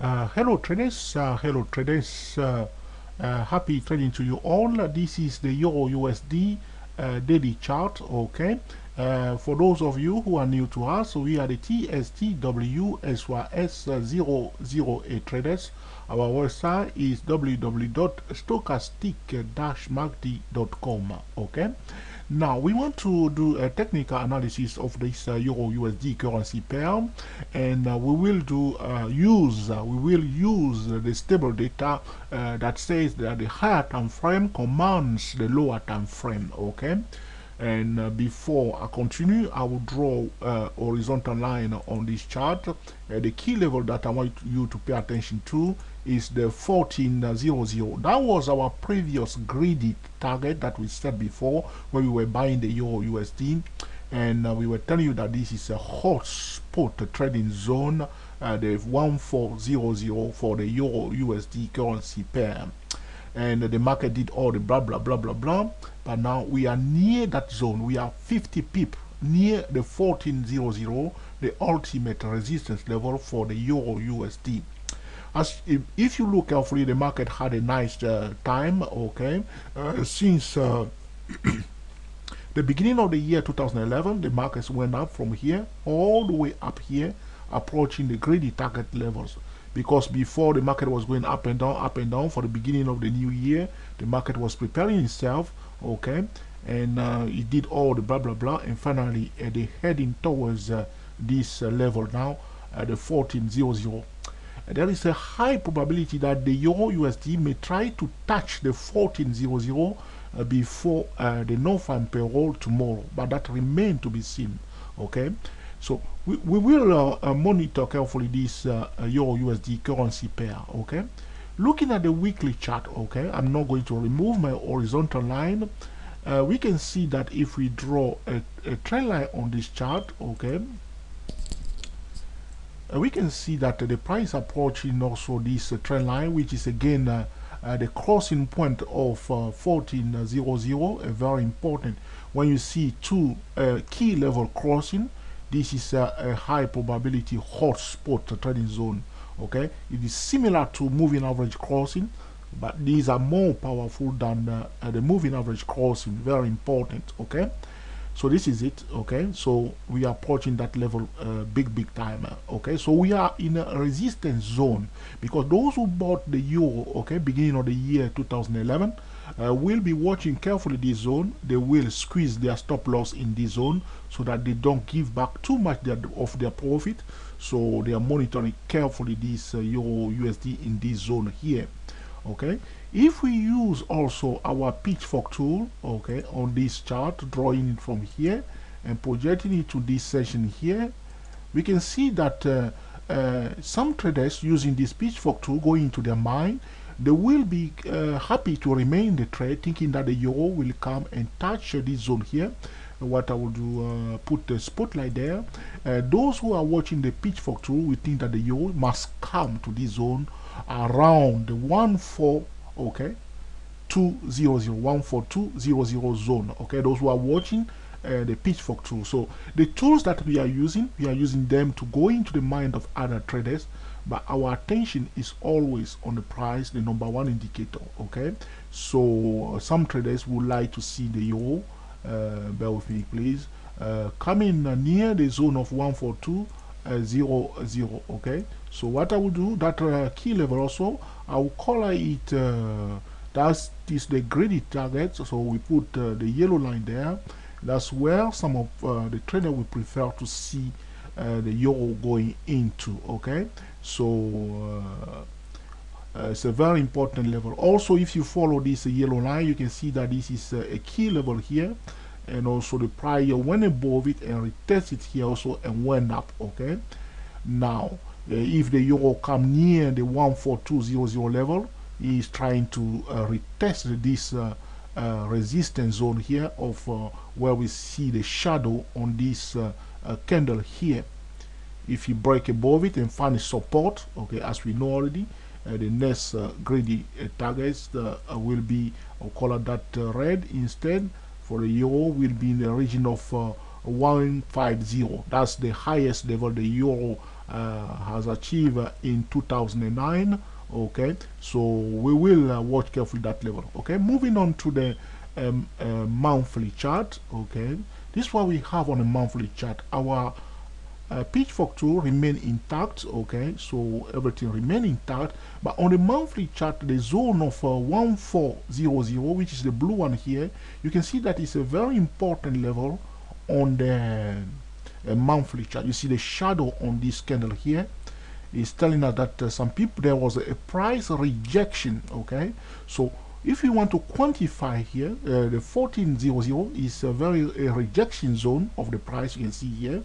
Hello traders. Happy trading to you all. This is the Euro USD daily chart. Okay. For those of you who are new to us, we are the TSTWSYS008 traders. Our website is www.stochastic-market.com. Okay. Now we want to do a technical analysis of this Euro USD currency pair, and we will use the stable data that says that the higher time frame commands the lower time frame. Okay. And before I continue, I will draw a horizontal line on this chart. The key level that I want you to pay attention to is the 1400. That was our previous greedy target that we set before when we were buying the Euro USD. And we were telling you that this is a hot spot trading zone, the 1400 for the Euro USD currency pair. And the market did all the blah blah blah blah blah, but now we are near that zone. We are 50 pip near the 1400, the ultimate resistance level for the Euro USD. As if you look carefully, the market had a nice time. Okay, since the beginning of the year 2011, the markets went up from here all the way up here, approaching the greedy target levels. Because before, the market was going up and down for the beginning of the new year, the market was preparing itself, okay, and it did all the blah blah blah, and finally they heading towards this level now, the 1400. There is a high probability that the Euro USD may try to touch the 1400 before the non-farm payroll tomorrow, but that remains to be seen. Okay, so we will monitor carefully this Euro USD currency pair. Okay, looking at the weekly chart. Okay, I'm not going to remove my horizontal line. We can see that if we draw a trend line on this chart, okay, we can see that the price approaching also this trend line, which is again the crossing point of 1400, very important. When you see two key level crossing, this is a high probability hotspot trading zone. Okay, it is similar to moving average crossing, but these are more powerful than the moving average crossing. Very important. Okay, so this is it. Okay, so we are approaching that level big time. Okay, so we are in a resistance zone, because those who bought the euro, okay, beginning of the year 2011, will be watching carefully this zone. They will squeeze their stop loss in this zone so that they don't give back too much of their profit. So they are monitoring carefully this euro USD in this zone here. Okay, if we use also our pitchfork tool, okay, on this chart, drawing it from here and projecting it to this section here, we can see that some traders using this pitchfork tool, going into their mind, they will be happy to remain in the trade, thinking that the euro will come and touch this zone here. What I will do, put the spotlight there. Those who are watching the pitchfork tool will think that the euro must come to this zone around the 14, okay, 14200 zone. Okay, those who are watching the pitchfork tool. So the tools that we are using them to go into the mind of other traders, but our attention is always on the price, the number one indicator. Okay, so some traders would like to see the euro, bear with me please, coming near the zone of 14200. Okay, so what I will do, that key level also, I will color it, that is the greedy target. So we put the yellow line there. That's where some of the trader will prefer to see the euro going into. Okay, so it's a very important level. Also, if you follow this yellow line, you can see that this is a key level here, and also the prior went above it and retested here also and went up. Okay, now if the euro come near the 14200 level, he is trying to retest this resistance zone here of where we see the shadow on this candle here. If you break above it and find support, okay, as we know already, the next greedy targets will be, I'll color that red instead. For the euro, will be in the region of 150. That's the highest level the euro has achieved in 2009. Okay, so we will watch carefully that level. Okay, moving on to the monthly chart. Okay, this is what we have on a monthly chart. Our pitchfork tool remain intact. Okay, so everything remain intact, but on the monthly chart, the zone of 1400, which is the blue one here, you can see that it's a very important level on the monthly chart. You see the shadow on this candle here is telling us that some people, there was a price rejection. Okay, so if you want to quantify here, the 1400 is a very rejection zone of the price. You can see here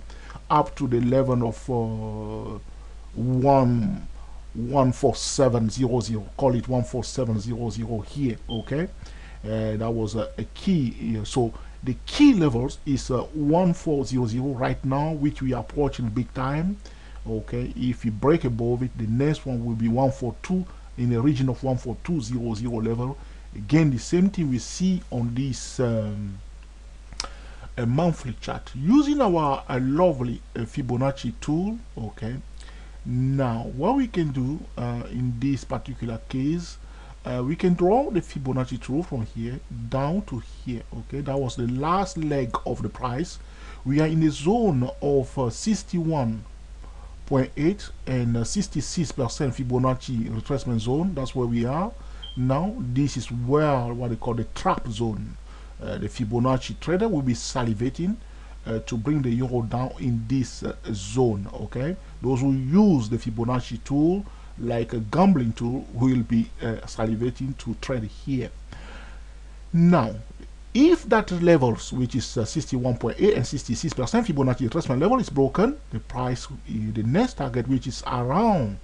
up to the level of 14700, call it 14700 here. Okay, that was a key. So the key levels is 1400 right now, which we are approaching big time. Okay, if you break above it, the next one will be 142 in the region of 14200 level. Again, the same thing we see on this a monthly chart using our lovely Fibonacci tool. Okay, now what we can do in this particular case, we can draw the Fibonacci tool from here down to here. Okay, that was the last leg of the price. We are in the zone of 61.8 and 66% Fibonacci retracement zone. That's where we are now. This is where what they call the trap zone. The Fibonacci trader will be salivating to bring the euro down in this zone. Okay, those who use the Fibonacci tool like a gambling tool will be salivating to trade here. Now, if that levels, which is 61.8 and 66% Fibonacci retracement level, is broken, the price, the next target, which is around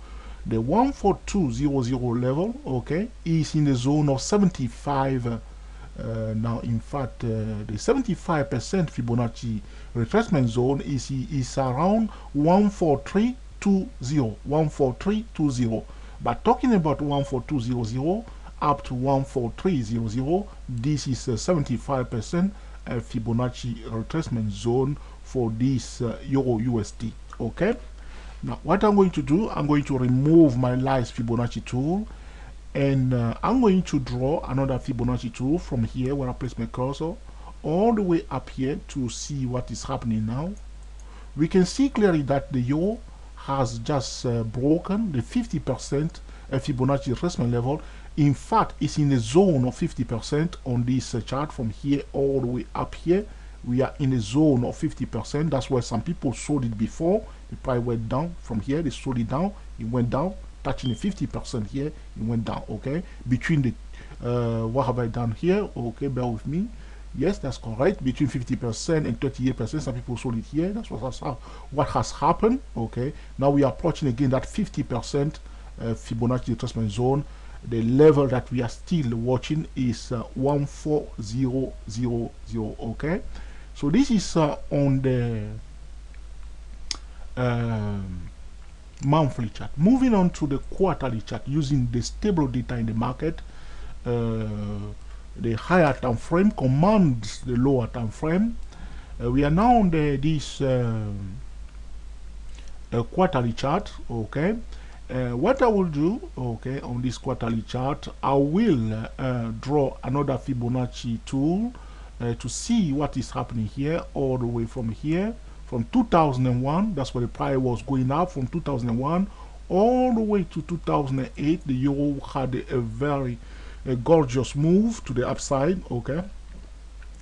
the 14200 level, okay, is in the zone of 75. Now, in fact, the 75% Fibonacci retracement zone is around 14320, 14320. But talking about 14200 up to 14300, this is 75% Fibonacci retracement zone for this Euro USD. Okay. Now, what I'm going to do, I'm going to remove my last Fibonacci tool. And I'm going to draw another Fibonacci tool from here where I place my cursor all the way up here to see what is happening now. We can see clearly that the euro has just broken the 50% Fibonacci retracement level. In fact, it's in the zone of 50% on this chart from here all the way up here. We are in a zone of 50%. That's where some people sold it before. The price went down from here. They sold it down. It went down, touching the 50% here. It went down. Okay, between the what have I done here? Okay, bear with me. Yes, that's correct. Between 50% and 38%, some people sold it here. That's what has happened. Okay, now we are approaching again that 50% Fibonacci retracement zone. The level that we are still watching is 14000. Okay, so this is on the monthly chart. Moving on to the quarterly chart using the stable data in the market. The higher time frame commands the lower time frame. We are now on this quarterly chart. Okay, what I will do, okay, on this quarterly chart, I will draw another Fibonacci tool to see what is happening here all the way from here, from 2001. That's where the price was going up from 2001 all the way to 2008. The euro had a very gorgeous move to the upside. Okay,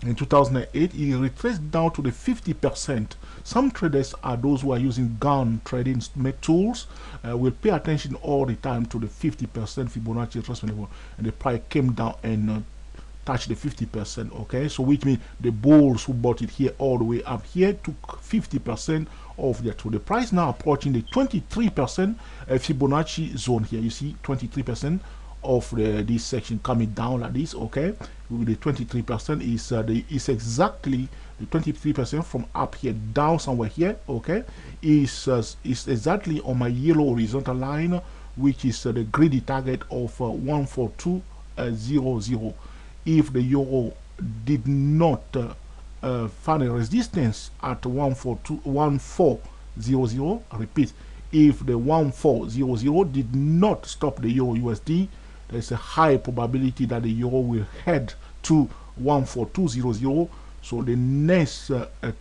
in 2008 it retraced down to the 50%. Some traders are those who are using gun trading tools, will pay attention all the time to the 50% Fibonacci retracement level, and the price came down and touched the 50%. Okay, so which means the bulls who bought it here all the way up here took 50% of that. So the price now approaching the 23% Fibonacci zone here. You see 23% of this section coming down like this. Okay, with the 23% is exactly the 23% from up here down somewhere here. Okay, is exactly on my yellow horizontal line, which is the greedy target of 14200. If the euro did not find a resistance at 1421400, repeat, if the 1400 did not stop the euro USD, there's a high probability that the euro will head to 14200. So the next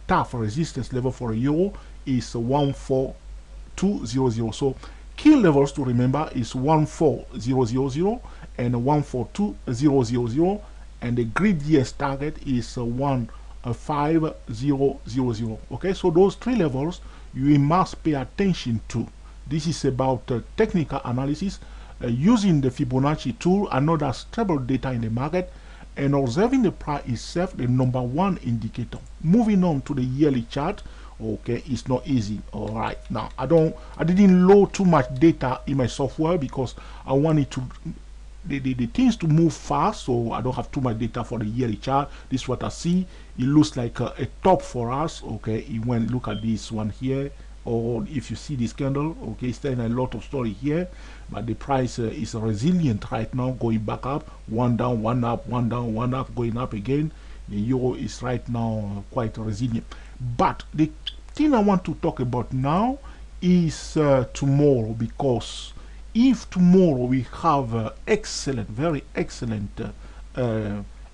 tough resistance level for a euro is 14200. So key levels to remember is 14000 and 14200, and the greediest target is 15000. Okay, so those three levels you must pay attention to. This is about technical analysis using the Fibonacci tool, another stable data in the market, and observing the price itself, the number one indicator. Moving on to the yearly chart. Okay, it's not easy. All right, now I didn't load too much data in my software because I wanted to the things to move fast, so I don't have too much data for the yearly chart. This is what I see. It looks like a top for us. Okay, when look at this one here, or if you see this candle, okay, it's telling a lot of story here, but the price is resilient right now, going back up, one down, one up, one down, one up, going up again. The euro is right now quite resilient. But the thing I want to talk about now is tomorrow, because if tomorrow we have excellent, very excellent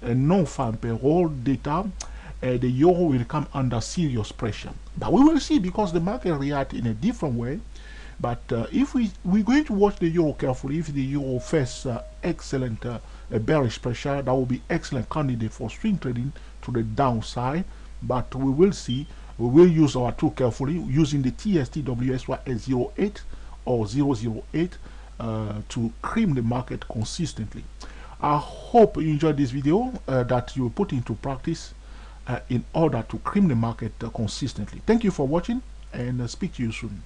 non-farm payroll data, the euro will come under serious pressure. But we will see, because the market react in a different way. But if we're going to watch the euro carefully, if the euro face excellent bearish pressure, that will be excellent candidate for swing trading to the downside. But we will see. We will use our tool carefully using the TSTWSY at 08 or 008 to cream the market consistently. I hope you enjoyed this video that you will put into practice in order to cream the market consistently. Thank you for watching, and speak to you soon.